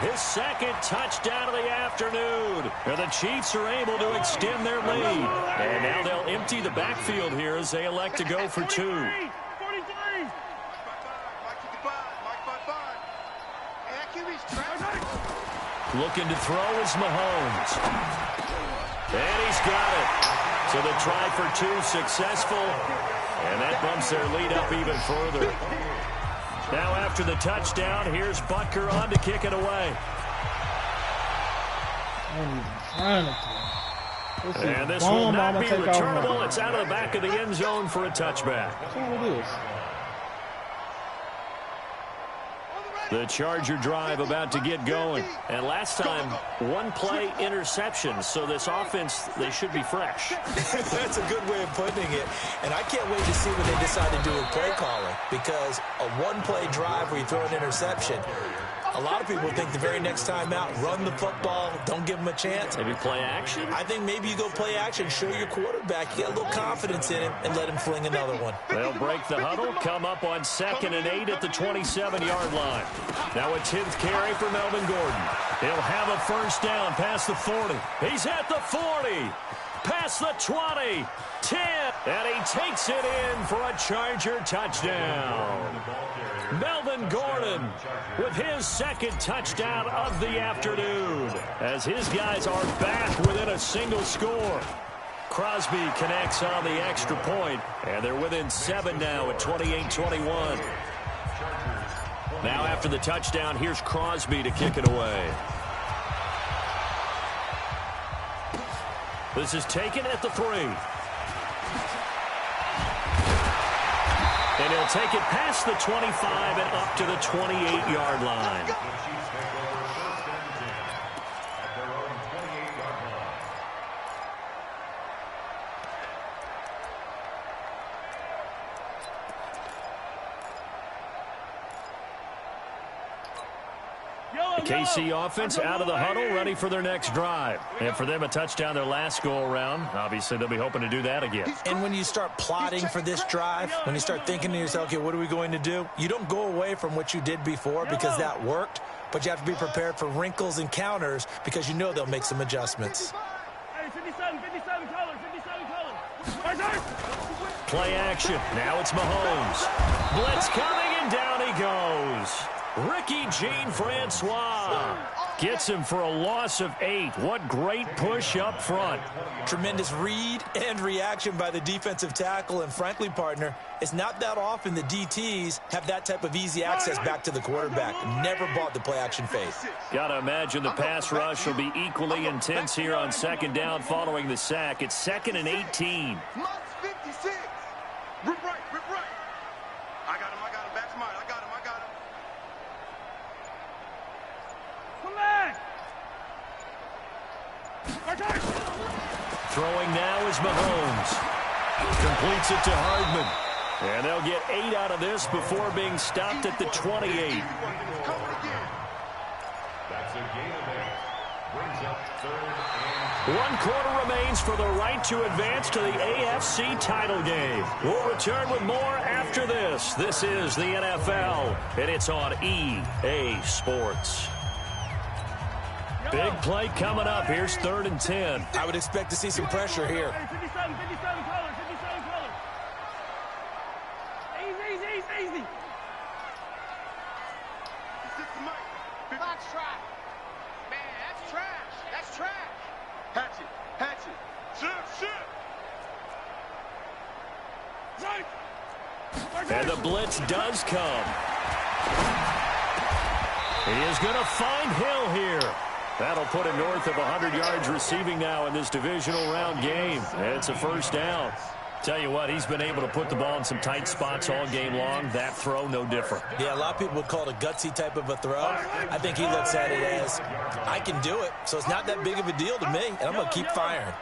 his 2nd touchdown of the afternoon. And the Chiefs are able to extend their lead. And now they'll empty the backfield here as they elect to go for 2. Looking to throw is Mahomes. And he's got it. So the try for 2 successful. And that bumps their lead up even further. Now after the touchdown, here's Butker on to kick it away. And this will not be returnable. It's out of the back of the end zone for a touchback. That's all it is. The Charger drive about to get going. And last time, 1 play interception. So this offense, they should be fresh. That's a good way of putting it. And I can't wait to see what they decide to do with play calling. Because a 1-play drive where you throw an interception, a lot of people think the very next time out, run the football, don't give them a chance. Maybe play action? I think maybe you go play action, show your quarterback, you get a little confidence in him, and let him fling another one. They'll break the huddle, come up on 2nd and 8 at the 27-yard line. Now a 10th carry for Melvin Gordon. He'll have a 1st down past the 40. He's at the 40. Past the 20. 10. And he takes it in for a Charger touchdown. Melvin Gordon with his 2nd touchdown of the afternoon as his guys are back within a single score. Crosby connects on the extra point, and they're within 7 now at 28-21. Now after the touchdown, here's Crosby to kick it away. This is taken at the 3. And he'll take it past the 25 and up to the 28-yard line. The KC offense out of the huddle, ready for their next drive. And for them, a touchdown their last go-around. Obviously, they'll be hoping to do that again. And when you start plotting for this drive, when you start thinking to yourself, okay, what are we going to do? You don't go away from what you did before because that worked, but you have to be prepared for wrinkles and counters because you know they'll make some adjustments. Play action. Now it's Mahomes. Blitz coming, and down he goes. Ricky Jean-Francois gets him for a loss of 8. What great push up front. Tremendous read and reaction by the defensive tackle. And frankly, partner, it's not that often the DTs have that type of easy access back to the quarterback. Never bought the play action phase. Gotta imagine the pass rush will be equally intense here on 2nd down following the sack. It's 2nd and 18. Rip right. I got him. Back to mine. I got him. Come back. Throwing now is Mahomes. Completes it to Hardman. And they'll get 8 out of this before being stopped at the 28. That's a gain of 8. Brings up 3rd and 1 quarter remains for the right to advance to the AFC title game. We'll return with more after this. This is the NFL, and it's on EA Sports. Big play coming up. Here's 3rd and 10. I would expect to see some pressure here. 57 colors. Easy. That's trash. Man, that's trash. Hatchet. Hatchet. Shit. And the blitz does come. He is going to find Hill here. That'll put him north of 100 yards receiving now in this divisional round game. It's a first down. Tell you what, he's been able to put the ball in some tight spots all game long. That throw, no different. Yeah, a lot of people would call it a gutsy type of a throw. I think he looks at it as, I can do it, so it's not that big of a deal to me, and I'm going to keep firing.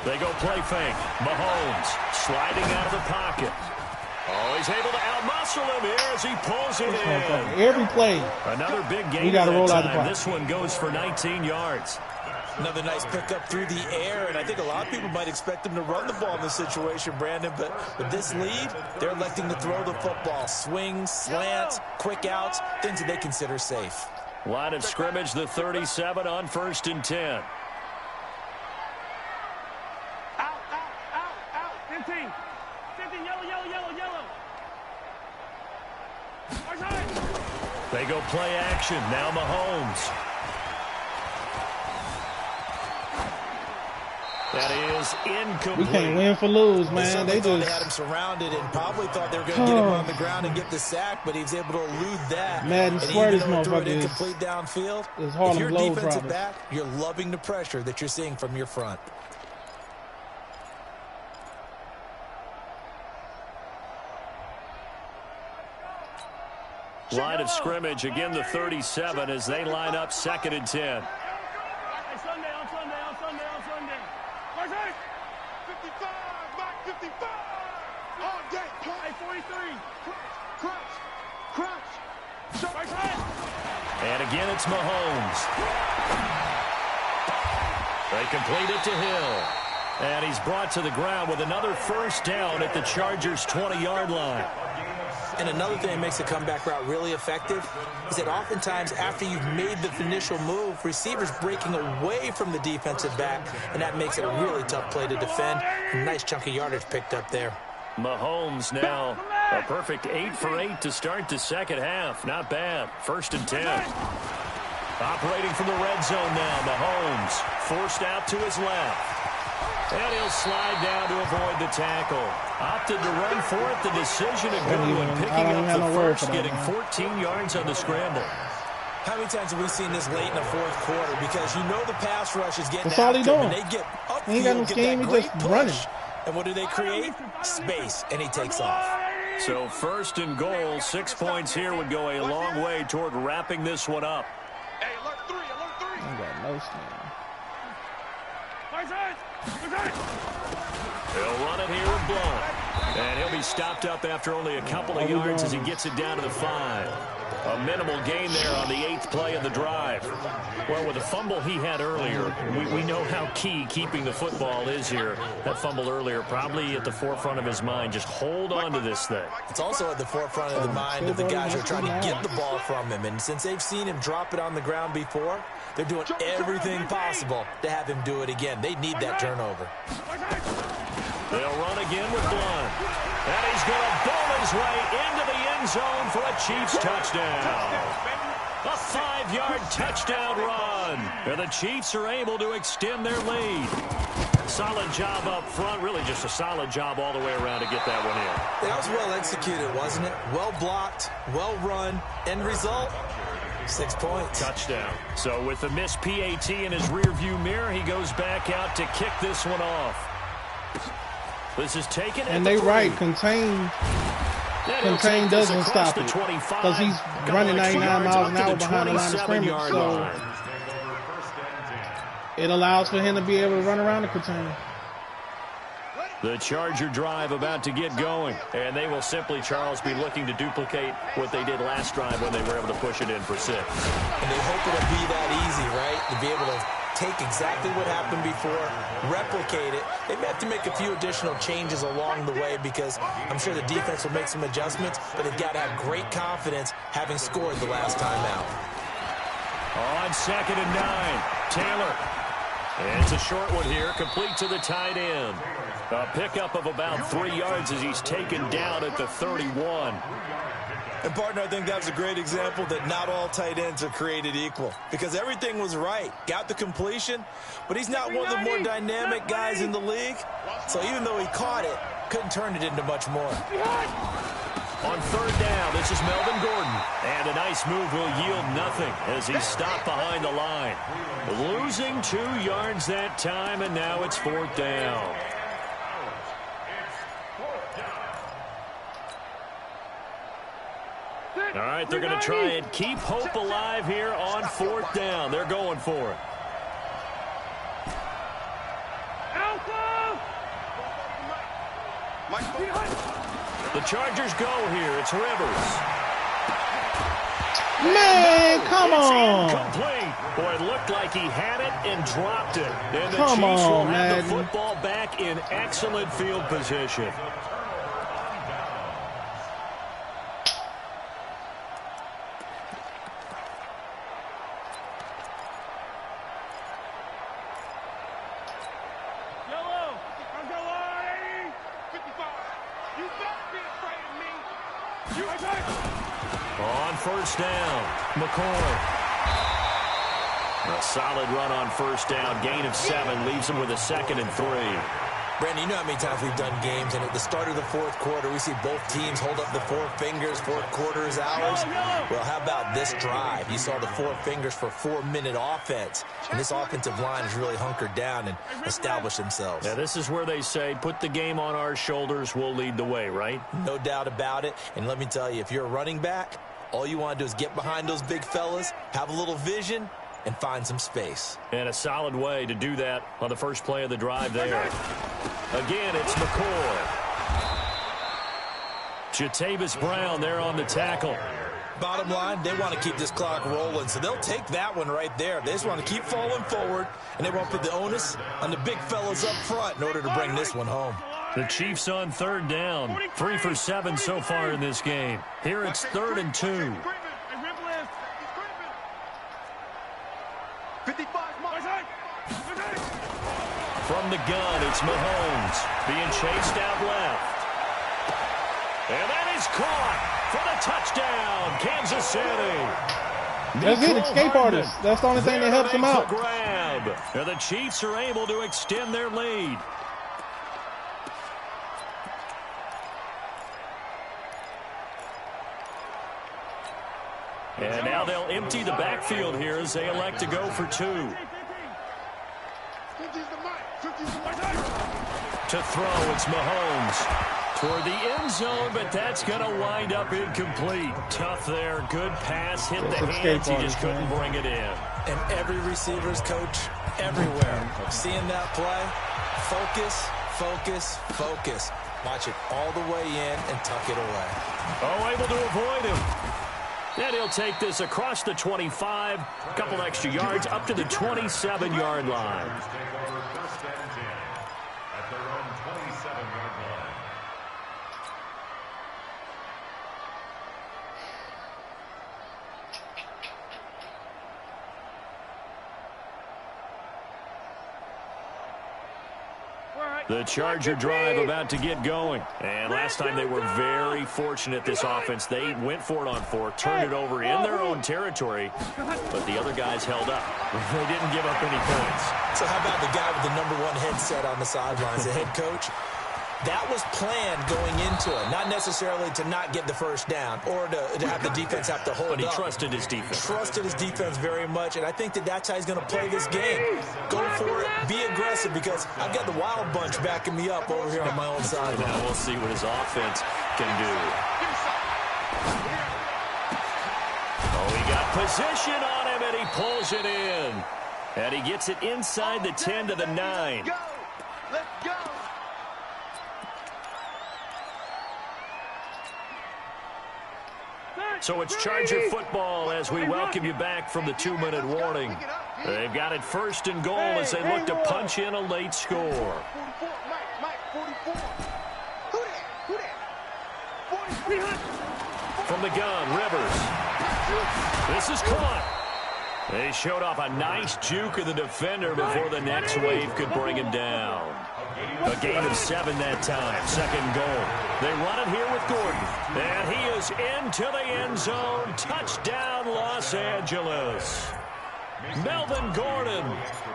They go play fake. Mahomes sliding out of the pocket. Oh, he's able to outmuscle him here as he pulls it in. Every play. Another big game. We got to roll out the pocket. This one goes for 19 yards. Another nice pickup through the air, and I think a lot of people might expect him to run the ball in this situation, Brandon, but with this lead, they're electing to throw the football. Swings, slants, quick outs, things that they consider safe. Line of scrimmage, the 37 on 1st and 10. Out. 15, yellow. They go play action. Now Mahomes. That is incomplete. We can't win for lose, man. They had him surrounded and probably thought they were going to get him on the ground and get the sack, but he was able to elude that. Madden swear this motherfucker is incomplete downfield. If you're defensive back, you're loving the pressure that you're seeing from your front. Line of scrimmage, again the 37 as they line up 2nd and 10. On Sunday. 55, Mike, 55. All day. Hey, 43. Crunch. And again, it's Mahomes. They complete it to Hill. And he's brought to the ground with another first down at the Chargers' 20-yard line. And another thing that makes the comeback route really effective is that oftentimes after you've made the initial move, receivers breaking away from the defensive back, and that makes it a really tough play to defend. A nice chunk of yardage picked up there. Mahomes now a perfect 8 for 8 to start the second half. Not bad. 1st and 10. Operating from the red zone now, Mahomes forced out to his left. And he'll slide down to avoid the tackle. Opted to run for it. The decision a good one. Picking up the first, getting 14 yards on the scramble. How many times have we seen this late in the fourth quarter? Because you know the pass rush is getting That's all he after him, doing. and they get upfield, He ain't got no scheme, he just running. And what do they create? Space, and he takes off. So 1st and goal, 6 points here would go a long way toward wrapping this one up. Hey, alert 3. I got no scheme. He'll run it here with Blunt. And he'll be stopped up after only a couple of yards as he gets it down to the 5. A minimal gain there on the 8th play of the drive. Well, with the fumble he had earlier, we know how key keeping the football is here. That fumble earlier probably at the forefront of his mind. Just hold on to this thing. It's also at the forefront of the mind of the guys who are trying to get the ball from him. And since they've seen him drop it on the ground before, they're doing everything possible to have him do it again. They need that turnover. They'll run again with Blunt. And he's going to bowl his way into the end zone for a Chiefs touchdown. A 5-yard touchdown run. And the Chiefs are able to extend their lead. Solid job up front. Really just a solid job all the way around to get that one in. That was well executed, wasn't it? Well blocked, well run. End result, 6 points. Touchdown. So with the missed PAT in his rearview mirror, he goes back out to kick this one off. This is taken. And they right, contain doesn't stop it. Because he's running 99 miles an hour behind the line of scrimmage. So it allows for him to be able to run around the contain. The Charger drive about to get going. And they will simply, Charles, be looking to duplicate what they did last drive when they were able to push it in for 6. And they hope it'll be that easy, right? To be able to take exactly what happened before, replicate it. They may have to make a few additional changes along the way because I'm sure the defense will make some adjustments, but they've got to have great confidence having scored the last time out. On 2nd and 9, Taylor And it's a short one here, complete to the tight end. A pickup of about 3 yards as he's taken down at the 31. And, partner, I think that was a great example that not all tight ends are created equal because everything was right. Got the completion, but he's not one of the more dynamic guys in the league. So even though he caught it, couldn't turn it into much more. On third down, this is Melvin Gordon. And a nice move will yield nothing as he's stopped behind the line. Losing 2 yards that time, and now it's fourth down. All right, they're going to try and keep hope alive here on fourth down. They're going for it. The Chargers go here. It's Rivers. Man, come on. Incomplete. Boy, it looked like he had it and dropped it. And the Come Chiefs will on, have the man. football back in excellent field position. On first down, McCoy. A solid run on first down. Gain of 7 leaves him with a 2nd and 3. Brandon, you know how many times we've done games, and at the start of the fourth quarter, we see both teams hold up the 4 fingers, fourth quarter is ours. Well, how about this drive? You saw the 4 fingers for 4-minute offense, and this offensive line has really hunkered down and established themselves. Now, this is where they say, put the game on our shoulders, we'll lead the way, right? No doubt about it, and let me tell you, if you're a running back, all you want to do is get behind those big fellas, have a little vision, and find some space. And a solid way to do that on the first play of the drive there. Again, it's McCoy. Jatavis Brown there on the tackle. Bottom line, they want to keep this clock rolling, so they'll take that one right there. They just want to keep falling forward, and they want to put the onus on the big fellas up front in order to bring this one home. The Chiefs on third down. 3 for 7 so far in this game. Here it's 3rd and 2. From the gun, it's Mahomes being chased out left. And that is caught for the touchdown, Kansas City. That's it, escape artist. That's the only thing that helps them out. Grab. And the Chiefs are able to extend their lead. And now they'll empty the backfield here as they elect to go for 2. To throw, it's Mahomes toward the end zone, but that's going to wind up incomplete. Tough there. Good pass. Hit the hands. He just couldn't bring it in. And every receiver's coach everywhere. Seeing that play, focus, focus, focus. Watch it all the way in and tuck it away. Oh, able to avoid him. And he'll take this across the 25, a couple extra yards, up to the 27-yard line. The Charger drive about to get going. And last time they were very fortunate, this offense. They went for it on 4, turned it over in their own territory, but the other guys held up. They didn't give up any points. So how about the guy with the #1 headset on the sidelines, the head coach? That was planned going into it, not necessarily to not get the first down or to have the defense have to hold up. But he trusted his defense. Trusted his defense very much, and I think that's how he's going to play this game. Go for it, be aggressive, because I've got the wild bunch backing me up over here on my own side. Now we'll see what his offense can do. Oh, he got position on him, and he pulls it in. And he gets it inside the 10 to the 9. Let's go. So it's Charger football as we welcome you back from the 2-minute warning. They've got it 1st and goal as they look to punch in a late score. 44, Mike, 44. Who that? From the gun, Rivers. This is caught. They showed off a nice juke of the defender before the next wave could bring him down. A gain of 7 that time. Second goal. They run it here with Gordon. And he is into the end zone. Touchdown, Los Angeles. Melvin Gordon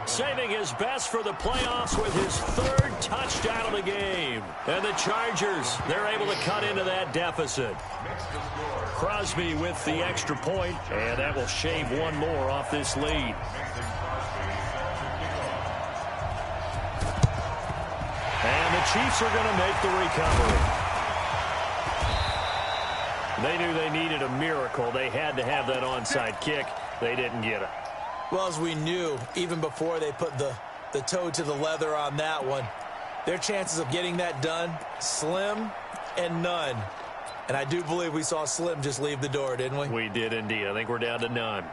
saving his best for the playoffs with his 3rd touchdown of the game. And the Chargers, they're able to cut into that deficit. Crosby with the extra point, and that will shave one more off this lead. And the Chiefs are going to make the recovery. They knew they needed a miracle. They had to have that onside kick. They didn't get it. Well, as we knew, even before they put the toe to the leather on that one, their chances of getting that done, slim and none. And I do believe we saw Slim just leave the door, didn't we? We did indeed. I think we're down to none.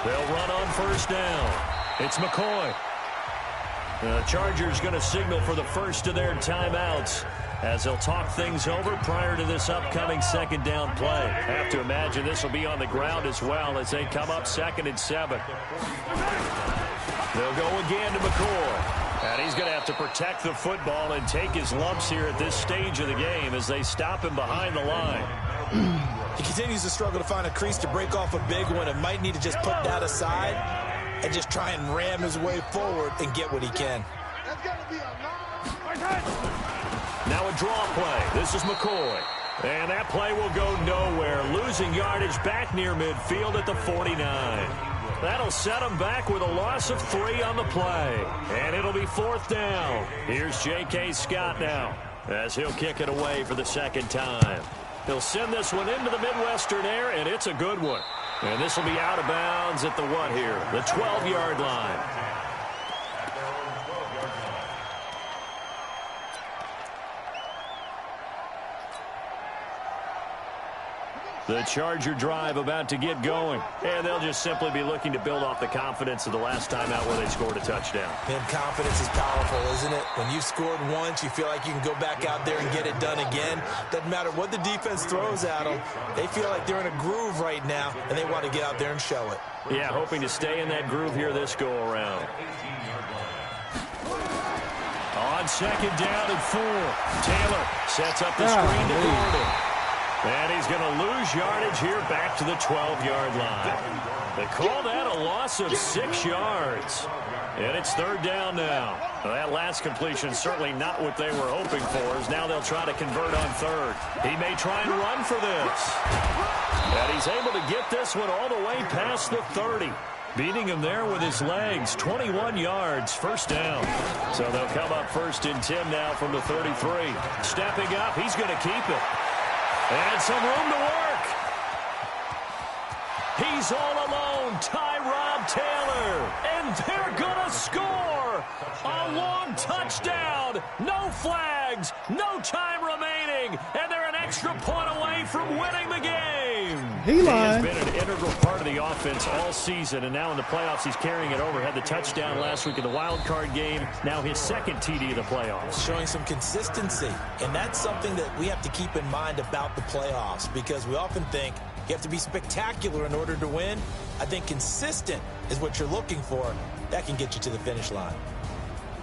They'll run on first down. It's McCoy. The Chargers going to signal for the first of their timeouts as they'll talk things over prior to this upcoming second down play. Have to imagine this will be on the ground as well as they come up 2nd and 7. They'll go again to McCoy. And he's going to have to protect the football and take his lumps here at this stage of the game as they stop him behind the line. He continues to struggle to find a crease to break off a big one and might need to just put that aside and just try and ram his way forward and get what he can. Now a draw play. This is McCoy. And that play will go nowhere. Losing yardage back near midfield at the 49. That'll set him back with a loss of 3 on the play. And it'll be 4th down. Here's J.K. Scott now as he'll kick it away for the 2nd time. He'll send this one into the Midwestern air, and it's a good one. And this will be out of bounds at the what here? The 12-yard line. The Charger drive about to get going. And they'll just simply be looking to build off the confidence of the last time out where they scored a touchdown. And confidence is powerful, isn't it? When you've scored once, you feel like you can go back out there and get it done again. Doesn't matter what the defense throws at them. They feel like they're in a groove right now, and they want to get out there and show it. Yeah, hoping to stay in that groove here this go-around. On 2nd down and 4. Taylor sets up the screen to Gordon. And he's going to lose yardage here back to the 12-yard line. They call that a loss of 6 yards. And it's 3rd down now. Well, that last completion certainly not what they were hoping for, as now they'll try to convert on 3rd. He may try and run for this. And he's able to get this one all the way past the 30. Beating him there with his legs. 21 yards, 1st down. So they'll come up 1st and 10 now from the 33. Stepping up, he's going to keep it. And some room to work. He's all alone, Tyrod Taylor. And they're going to score. A long touchdown. No flags. No time remaining. And they're an extra point away from winning the game. He has been an integral part of the offense all season. And now in the playoffs, he's carrying it over. Had the touchdown last week in the wild card game. Now his 2nd TD of the playoffs. Showing some consistency. And that's something that we have to keep in mind about the playoffs. Because we often think you have to be spectacular in order to win. I think consistent is what you're looking for. That can get you to the finish line.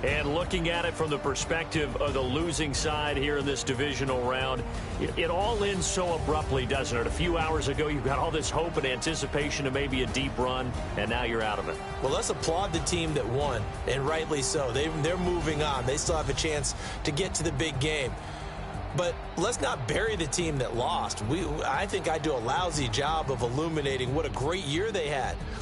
And looking at it from the perspective of the losing side here in this divisional round, it all ends so abruptly, doesn't it? A few hours ago, you've got all this hope and anticipation of maybe a deep run, and now you're out of it. Well, let's applaud the team that won, and rightly so. They're moving on. They still have a chance to get to the big game. But let's not bury the team that lost. I think I do a lousy job of illuminating what a great year they had.